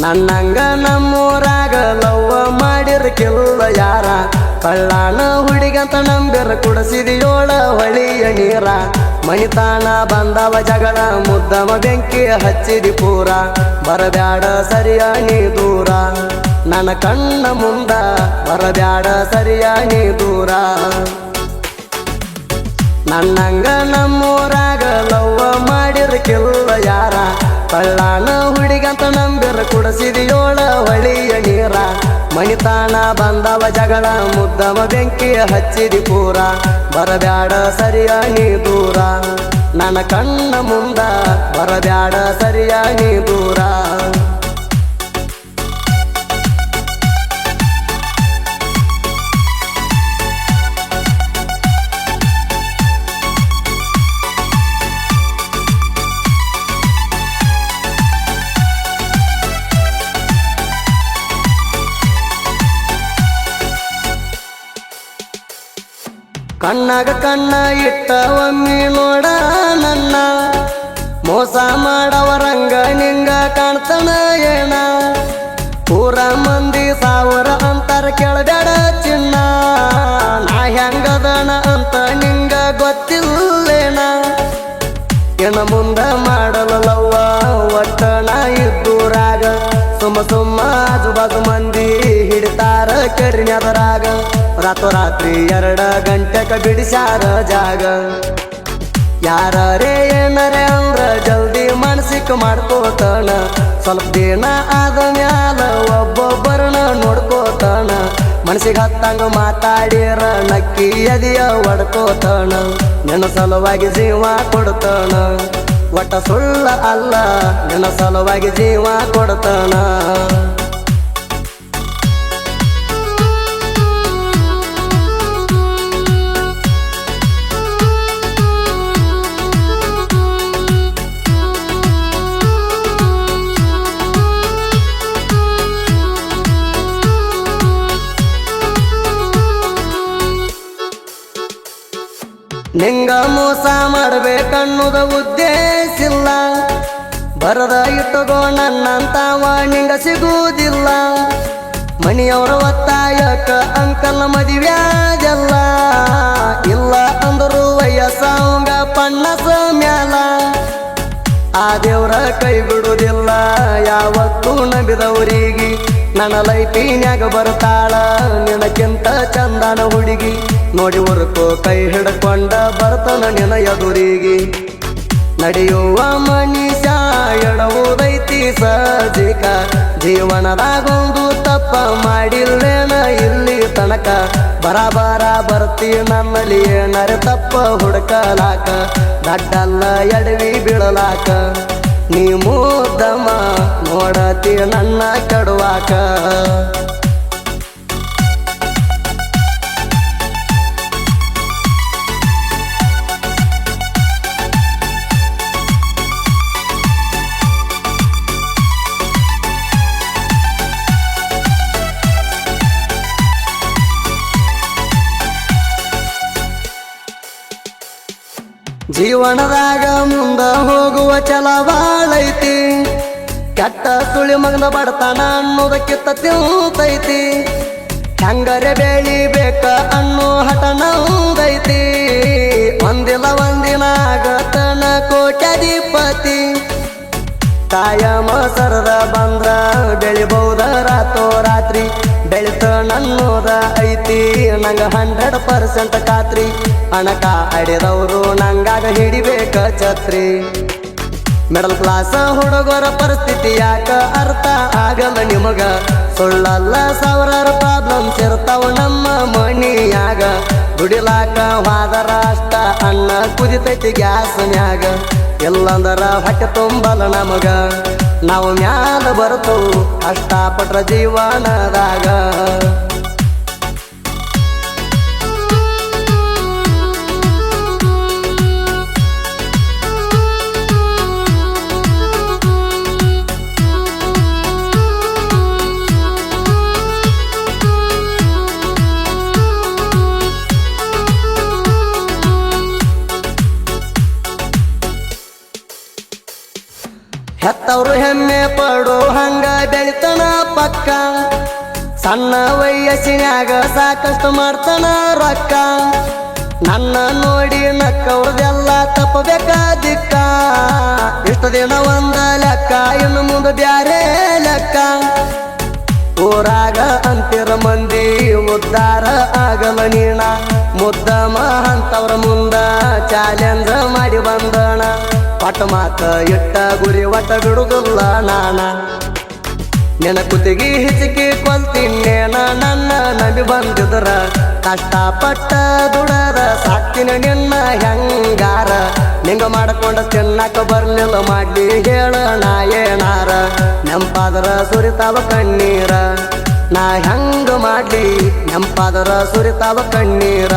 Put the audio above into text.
ನನ್ನಂಗ ನಮ್ಮೂರಾಗ ಲವ್ವ ಮಾಡಿರ್ಕಿಲ್ಲ ಯಾರ ಕಳ್ಳಾನ ಹುಡುಗಂತ ನಂಬಿರ ಕುಡಿಸಿದಿಯೋಳ ಹೊಳಿಯ ನೀರ ಮನಿತಾನ ಬಂದವ ಜಗಳ ಮುದ್ದಮ ಬೆಂಕಿ ಹಚ್ಚಿದಿ ಪೂರ ಬರಬ್ಯಾಡ ಸರಿಯ ನೀ ದೂರ ನನ್ನ ಕಣ್ಣ ಮುಂದ ಬರಬ್ಯಾಡ ಸರಿಯ ನೀ ದೂರ ನನ್ನಂಗ ನಮ್ಮೂರಾಗ ಲವ್ವ ಮಾಡಿರ್ಕಿಲ್ಲ ಯಾರ ಕಳ್ಳಾನ ಹುಡುಗಂತ ನಂಬಿರ ಕುಡಿಸಿದಿಯೋಳ ಹೊಳಿಯ ನೀರ ಮನಿತಾನ ಬಂದವ ಜಗಳ ಮುದ್ದಮ ಬೆಂಕಿ ಹಚ್ಚಿದಿ ಪೂರ ಬರಬ್ಯಾಡ ಸರಿಯ ನೀ ದೂರ ನನ್ನ ಕಣ್ಣ ಮುಂದ ಬರಬ್ಯಾಡ ಸರಿಯ ನೀ ದೂರ ಕಣ್ಣಾಗ ಕಣ್ಣ ಇಟ್ಟ ಒಮ್ಮೆ ನೋಡ ನನ್ನ ಮೋಸ ಮಾಡವರಂಗ ನಿಂಗ ಕಾಣ್ತನ ಏನ ಪೂರ ಮಂದಿ ಸಾವಿರ ಅಂತಾರ ಕೇಳಬೇಡ ಚಿನ್ನ ನಾ ಹೆಂಗದನ ಅಂತ ನಿಂಗ ಗೊತ್ತಿಲ್ಲೇನ ಏನ ಮುಂದ ಮಾಡಲವ್ವ ಒಟ್ಟ ನಾ ಇದ್ದೂರಾಗ ಸುಮ್ಮ ಆಜುಬಾಜು ಮಂದಿ ಹಿಡಿತಾರ ಕೆರಿನ್ಯದರಾಗ ರಾತ್ರಿ 2 ಗಂಟೆಕ ಬಿಡಿಸ್ಯಾರ ಜಾಗ ಯಾರೇ ಏನರೇ ಅಂದ್ರ ಜಲ್ದಿ ಮನಸ್ಸಿಗೆ ಮಾಡ್ಕೋತಾನ ಸ್ವಲ್ಪ ದಿನ ಆದ ಮ್ಯಾಲ ಒಬ್ಬೊಬ್ಬರನ್ನ ನೋಡ್ಕೋತಾನ ಮನಸ್ಸಿಗೆ ಹತ್ತಂಗ ಮಾತಾಡಿರ ನಕ್ಕಿ ಎದಿಯ ಹೊಡ್ಕೋತಾನ ನಿನ್ನ ಸಲುವಾಗಿ ಜೀವ ಕೊಡ್ತಾನ ಒಟ್ಟ ಸುಳ್ಳ ಅಲ್ಲ ನಿನ್ನ ಸಲುವಾಗಿ ಜೀವ ಕೊಡ್ತಾನ ನಿಂಗ ಮೋಸ ಮಾಡ್ಬೇಕನ್ನುದ ಉದ್ದೇಶ ಇಲ್ಲ ಬರದ ಇಟ್ಟುಗೋ ನನ್ನಂತಾವ ನಿಂಗ ಸಿಗುವುದಿಲ್ಲ ಮನಿಯವರ ಒತ್ತಾಯಕ ಅಂಕಲ್ ಮದುವ್ಯಾಜಲ್ಲ ಇಲ್ಲ ಅಂದರು ವಯಸ್ಸಂಗ ಪಣ್ಣಸ ಮ್ಯಾಲ ಆ ದೇವ್ರ ಕೈ ಬಿಡುವುದಿಲ್ಲ ಯಾವತ್ತೂ ನಂಬಿದವರಿಗೆ ನನ್ನ ಲೈಫಿನ್ಯಾಗ ಬರ್ತಾಳ ನಿನಕ್ಕಿಂತ ಚಂದನ ಹುಡುಗಿ ನೋಡಿ ಹೊರತು ಕೈ ಹಿಡ್ಕೊಂಡ ಬರ್ತನ ನಿನ ಎದುರಿಗೆ ನಡೆಯುವ ಮನುಷ್ಯ ಎಡವುದೈತಿ ಸಜಿಕ ಜೀವನದಾಗೊಂದು ತಪ್ಪ ಮಾಡಿಲ್ಲೇನ ಇಲ್ಲಿ ತನಕ ಬರಾಬರ ಬರ್ತಿ ನನ್ನಲ್ಲಿ ಏನರೆ ತಪ್ಪ ಹುಡ್ಕಲಾಕ ದಡ್ಡಲ್ಲ ಎಡವಿ ಬೀಳಲಾಕ ನೀ ಮುದ್ದಮ ನೋಡತಿ ನನ್ನ ಕೆಡುವಾಕ ಜೀವನದಾಗ ಮುಂದ ಹೋಗುವ ಛಲ ಬಾಳೈತಿ ಕೆಟ್ಟ ಸುಳಿ ಮಗನ ಬಡತನ ಅನ್ನೋದಕ್ಕಿಂತ ತಿಂತೈತಿ ಹೆಂಗರೆ ಬೆಳಿಬೇಕ ಅನ್ನೋ ಹಠ ನೌದೈತಿ ಒಂದಿಲ್ಲ ಒಂದಿನ ಆಗತನ ಕೋಟ್ಯಾಧಿಪತಿ ಕಾಯಮ ಸರದ ಬಂದ್ರ ಬೆಳಿಬಹುದ ರಾತ್ರಿ ಬೆಳಿತ ನನ್ನೋದ ಐತಿ ನಂಗ 100% ಖಾತ್ರಿ ಅಣಕ ಅಡಿದವರು ನಂಗಾಗ ಹಿಡಿಬೇಕ ಛತ್ರಿ ಮಿಡಲ್ ಕ್ಲಾಸ್ ಹುಡುಗರ ಪರಿಸ್ಥಿತಿ ಯಾಕ ಅರ್ಥ ಆಗಲ್ಲ ನಿಮಗ ಸುಳ್ಳಲ್ಲ ಸಾವಿರಾರು ಪ್ರಾಬ್ಲಮ್ಸ್ ಇರ್ತಾವ ನಮ್ಮ ಮನಿಯಾಗ ದುಡಿಲಾಕ ಹೋದರ ಅಷ್ಟ ಅನ್ನ ಕುದಿತೈತಿ ಗ್ಯಾಸ್ ಮ್ಯಾಗ ಎಲ್ಲಂದರ ಹೊಟ್ಟೆ ತುಂಬಲ್ಲ ನಮಗ ನಾವು ಮ್ಯಾಲ ಬರ್ತು ಅಷ್ಟಪಟ್ರ ಜೀವನದಾಗ ಹೆತ್ತವ ಕಂಡವರು ಹೆಮ್ಮೆ ಪಡೋ ಹಂಗ ಬೆಳಿತನ ಪಕ್ಕ ಸಣ್ಣ ವಯಸ್ಸಿನ್ಯಾಗ ಸಾಕಷ್ಟು ಮಾಡ್ತಾನ ರೊಕ್ಕ ನನ್ನ ನೋಡಿ ನಕ್ಕವ್ರದೆಲ್ಲ ತಪ್ಪಬೇಕಾದಿಕ್ಕ ಇಷ್ಟು ದಿನ ಒಂದ ಲೆಕ್ಕ ಇನ್ನು ಮುಂದೆ ಬ್ಯಾರೆ ಲೆಕ್ಕ ಊರಾಗ ಅಂತಿರ ಮಂದಿ ಉದ್ಧಾರ ಆಗಲ ನೀಣ ಮುದ್ದಮ ಅಂತವ್ರ ಮುಂದ ಚಾಲೆಂಜ್ ಮಾಡಿ ಬಂದಣ ಪಟ ಮಾತ ಇಟ್ಟ ಗುರಿ ಒಟ್ಟ ಬಿಡುದಿಲ್ಲ ನಾನ ನಿನ್ನ ಕುತ್ತಿಗೆ ಹಿಚಿಕಿ ಕೊಲ್ತಿನ್ನೇನ ನನ್ನ ನಂಬಿ ಬಂದಿದ್ರ ಕಷ್ಟಪಟ್ಟ ದುಡರ ಸಾಕ್ತಿನ ನಿನ್ನ ಹೆಂಗಾರ ನಿಂಗ ಮಾಡ್ಕೊಂಡ ತಿನ್ನಕ ಬರ್ಲಿಲ್ಲ ಮಾಡ್ಲಿ ಹೇಳ ನಾ ಏನಾರ ನೆಂಪಾದರ ಸುರಿತಾವ ಕಣ್ಣೀರ ನಾ ಹೆಂಗ ಮಾಡ್ಲಿ ನೆಂಪಾದರ ಸುರಿತಾವ ಕಣ್ಣೀರ